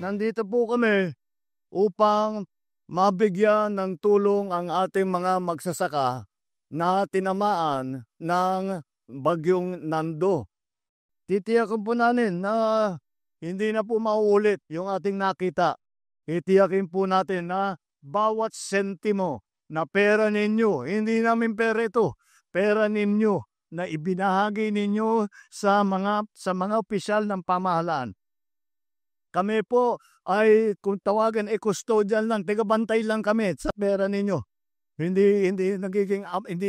nandito po kami upang mabigyan ng tulong ang ating mga magsasaka na tinamaan ng bagyong Nando. Titiyakin po namin na hindi na po mauulit yung ating nakita. Titiyakin po natin na bawat sentimo na pera ninyo, hindi namin pera ito, pera ninyo na ibinahagi ninyo sa mga opisyal ng pamahalaan. Kami po ay kung tawagan custodian lang, tagabantay lang kami sa pera ninyo. Hindi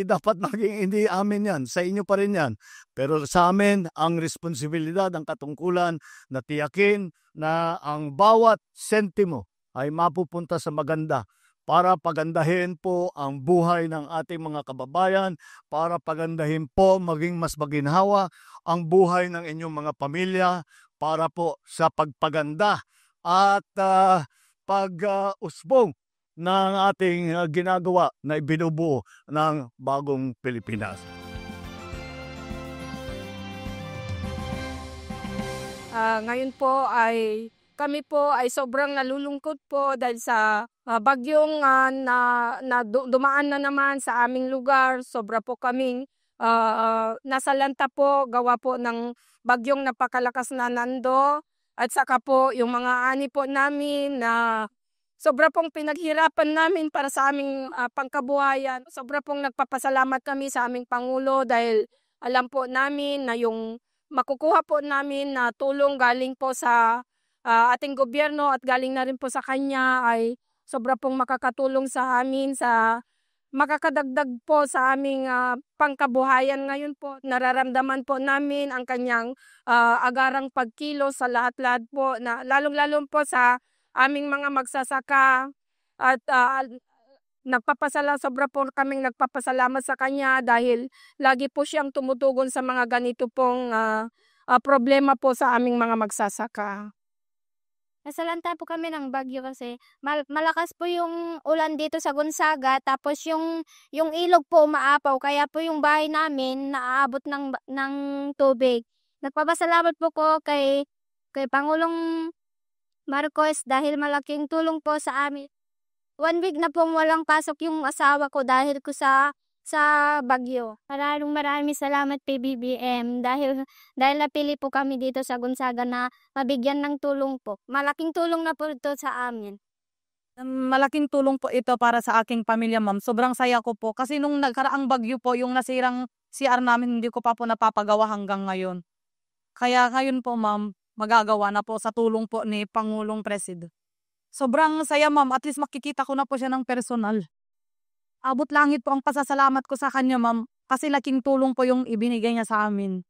dapat maging hindi amin 'yan, sa inyo pa rin 'yan. Pero sa amin ang responsibilidad, ang katungkulan na tiyakin na ang bawat sentimo ay mapupunta sa maganda para pagandahin po ang buhay ng ating mga kababayan, para pagandahin po maging mas maginhawa ang buhay ng inyong mga pamilya, para po sa pagpaganda at pag-usbong ng ating ginagawa na ibinubuo ng bagong Pilipinas. Ngayon po ay kami po ay sobrang nalulungkot po dahil sa bagyong dumaan na naman sa aming lugar. Sobra po kaming nasalanta po gawa po ng bagyong napakalakas na Nando, at saka po yung mga ani po namin na sobra pong pinaghirapan namin para sa aming pangkabuhayan. Sobra pong nagpapasalamat kami sa aming Pangulo dahil alam po namin na yung makukuha po namin na tulong galing po sa ating gobyerno at galing na rin po sa kanya ay sobra pong makakatulong sa amin, sa makakadagdag po sa aming pangkabuhayan ngayon po. Nararamdaman po namin ang kanyang agarang pagkilos sa lahat-lahat po, na lalong-lalo po sa aming mga magsasaka, at sobra po kaming nagpapasalamat sa kanya dahil lagi po siyang tumutugon sa mga ganito pong problema po sa aming mga magsasaka. Nasalanta po kami ng bagyo kasi malakas po yung ulan dito sa Gonzaga, tapos yung ilog po umaapaw, kaya po yung bahay namin naaabot ng tubig. Nagpapasalamat po ko kay Pangulong Marcos dahil malaking tulong po sa amin. 1 week na pong walang pasok yung asawa ko dahil ko sa bagyo. Maraming salamat PBBM dahil napili po kami dito sa Gonzaga na mabigyan ng tulong po. Malaking tulong na po ito sa amin. Malaking tulong po ito para sa aking pamilya, ma'am. Sobrang saya ko po kasi nung nagkaraang bagyo po, yung nasirang CR namin hindi ko pa po napapagawa hanggang ngayon. Kaya ngayon po, ma'am, magagawa na po sa tulong po ni Pangulong Presid. Sobrang saya, ma'am. At least makikita ko na po siya ng personal. Abot langit po ang pasasalamat ko sa kanya, ma'am, kasi laking tulong po yung ibinigay niya sa amin.